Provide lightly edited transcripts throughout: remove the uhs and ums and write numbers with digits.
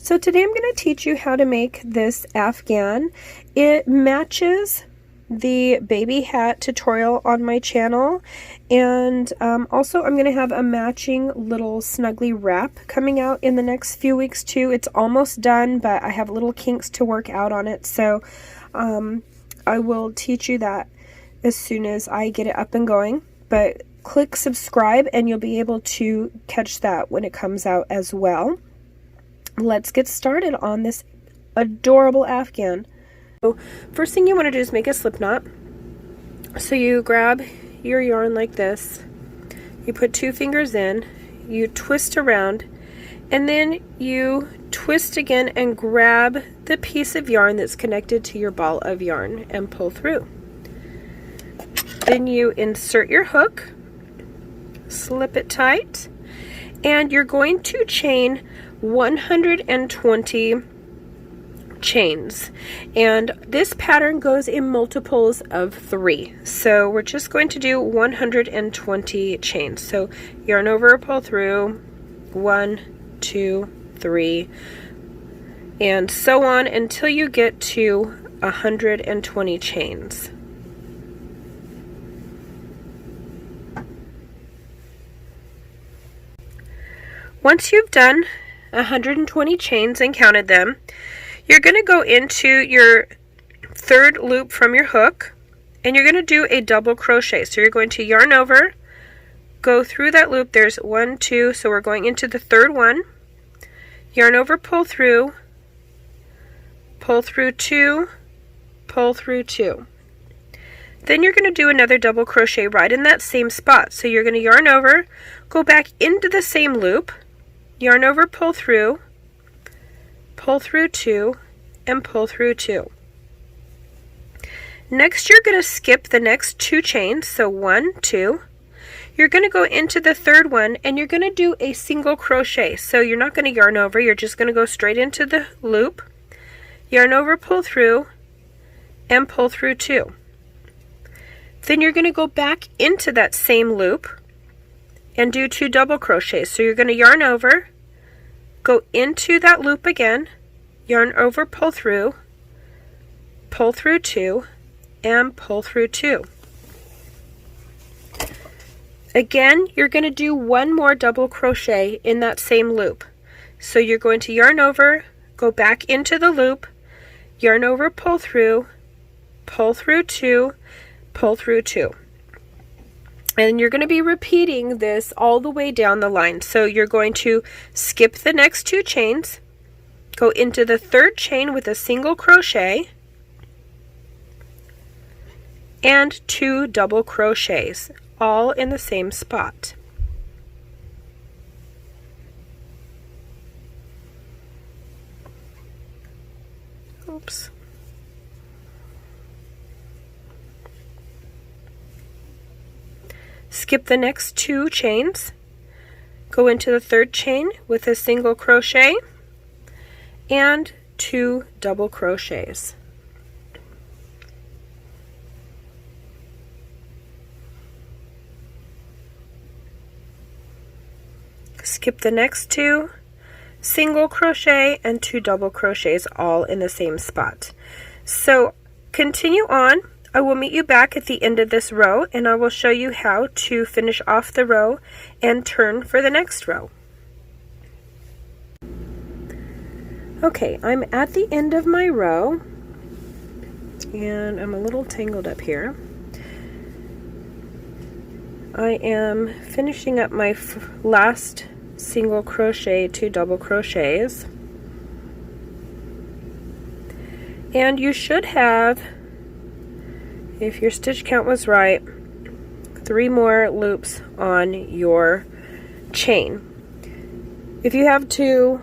So today I'm going to teach you how to make this Afghan. It matches the baby hat tutorial on my channel, and also I'm going to have a matching little snuggly wrap coming out in the next few weeks too. It's almost done, but I have little kinks to work out on it, so I will teach you that as soon as I get it up and going. But click subscribe and you'll be able to catch that when it comes out as well. Let's get started on this adorable Afghan. So first thing you want to do is make a slip knot. So you grab your yarn like this, you put 2 fingers in, you twist around, and then you twist again and grab the piece of yarn that's connected to your ball of yarn and pull through. Then you insert your hook, slip it tight, and you're going to chain 120 chains, and this pattern goes in multiples of 3, so we're just going to do 120 chains. So yarn over, pull through, 1, 2, 3, and so on until you get to 120 chains. Once you've done 120 chains and counted them, you're going to go into your 3rd loop from your hook, and you're going to do a double crochet. So you're going to yarn over, go through that loop. There's 1, 2, so we're going into the 3rd one. Yarn over, pull through 2, pull through 2. Then you're going to do another double crochet right in that same spot. So you're going to yarn over, go back into the same loop, yarn over, pull through 2, and pull through 2. Next you're going to skip the next 2 chains, so 1, 2. You're going to go into the 3rd one and you're going to do a single crochet. So you're not going to yarn over, you're just going to go straight into the loop, yarn over, pull through, and pull through 2. Then you're going to go back into that same loop and do 2 double crochets. So you're going to yarn over, go into that loop again, yarn over, pull through 2, and pull through 2. Again, you're going to do 1 more double crochet in that same loop. So you're going to yarn over, go back into the loop, yarn over, pull through 2, pull through 2. And you're going to be repeating this all the way down the line. So you're going to skip the next 2 chains, go into the 3rd chain with a single crochet, and 2 double crochets, all in the same spot. Oops. Skip the next 2 chains, go into the 3rd chain with a single crochet and 2 double crochets. Skip the next 2, single crochet and 2 double crochets, all in the same spot. So continue on. I will meet you back at the end of this row and I will show you how to finish off the row and turn for the next row. Okay, I'm at the end of my row and I'm a little tangled up here. I am finishing up my last single crochet, 2 double crochets, and you should have, if your stitch count was right, 3 more loops on your chain. If you have 2,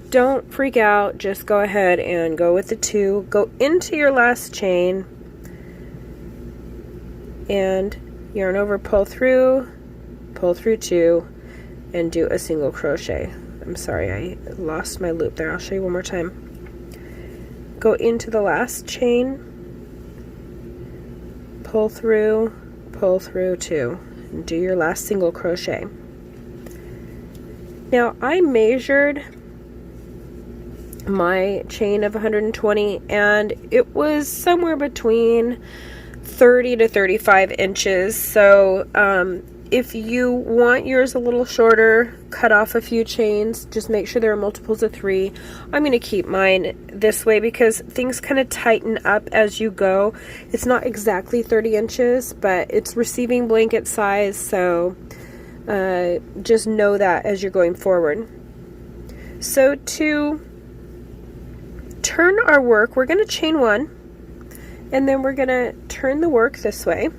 don't freak out, just go ahead and go with the 2, go into your last chain and yarn over, pull through 2, and do a single crochet. I'm sorry, I lost my loop there. I'll show you one more time. Go into the last chain, pull through 2, and do your last single crochet. Now I measured my chain of 120, and it was somewhere between 30 to 35 inches. So if you want yours a little shorter, cut off a few chains. Just make sure there are multiples of 3. I'm going to keep mine this way because things kind of tighten up as you go. It's not exactly 30 inches, but it's receiving blanket size, so just know that as you're going forward. So to turn our work, we're going to chain 1, and then we're going to turn the work this way.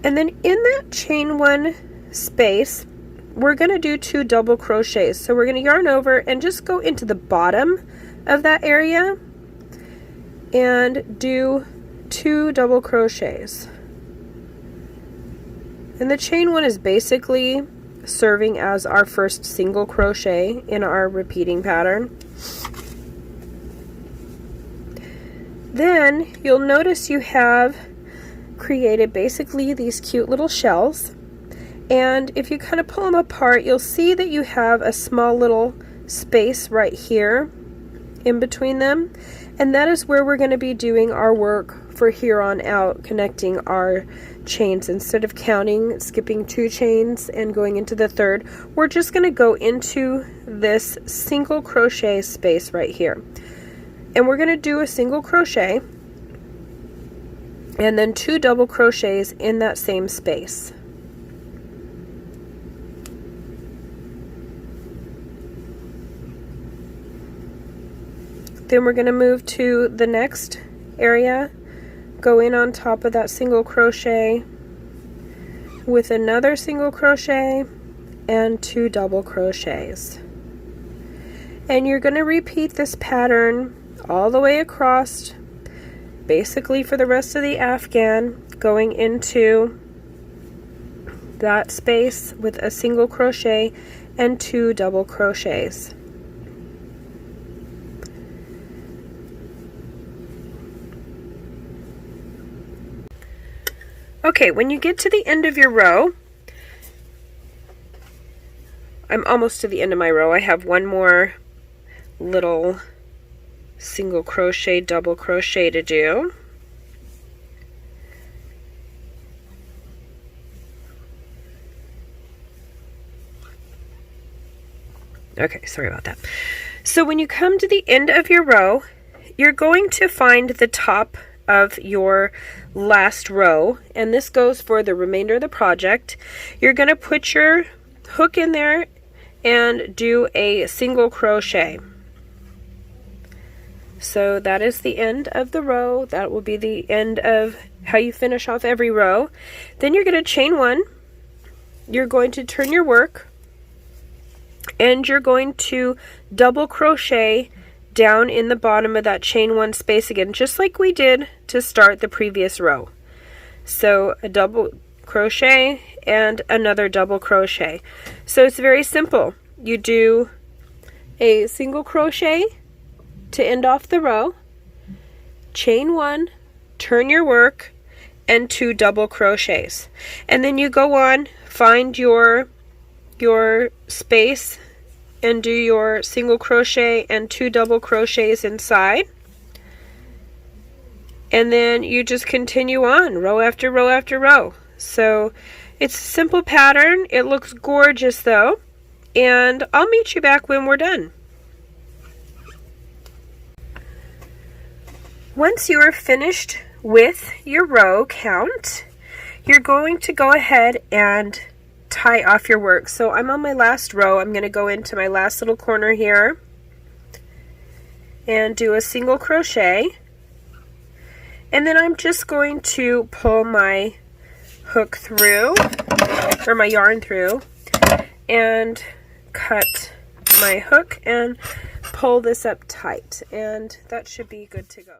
And then in that chain 1 space, we're going to do 2 double crochets. So we're going to yarn over and just go into the bottom of that area and do 2 double crochets. And the chain 1 is basically serving as our first single crochet in our repeating pattern. Then you'll notice you have created basically these cute little shells, and if you kind of pull them apart, you'll see that you have a small little space right here in between them, and that is where we're going to be doing our work for here on out, connecting our chains. Instead of counting, skipping 2 chains and going into the 3rd, we're just going to go into this single crochet space right here, and we're going to do a single crochet and then 2 double crochets in that same space. Then we're going to move to the next area, go in on top of that single crochet with another single crochet and 2 double crochets. And you're going to repeat this pattern all the way across, basically for the rest of the Afghan, going into that space with a single crochet and 2 double crochets. Okay, when you get to the end of your row, I'm almost to the end of my row. I have one more little single crochet, double crochet to do. Okay, sorry about that. So when you come to the end of your row, you're going to find the top of your last row, and this goes for the remainder of the project. You're going to put your hook in there and do a single crochet. So that is the end of the row. That will be the end of how you finish off every row. Then you're going to chain 1. You're going to turn your work, and you're going to double crochet down in the bottom of that chain 1 space again, just like we did to start the previous row. So a double crochet and another double crochet. So it's very simple. You do a single crochet to end off the row, chain 1, turn your work, and 2 double crochets. And then you go on, find your space and do your single crochet and 2 double crochets inside. And then you just continue on, row after row after row. So it's a simple pattern. It looks gorgeous though. And I'll meet you back when we're done. Once you are finished with your row count, you're going to go ahead and tie off your work. So I'm on my last row. I'm going to go into my last little corner here and do a single crochet, and then I'm just going to pull my hook through, or my yarn through, and cut my hook and pull this up tight, and that should be good to go.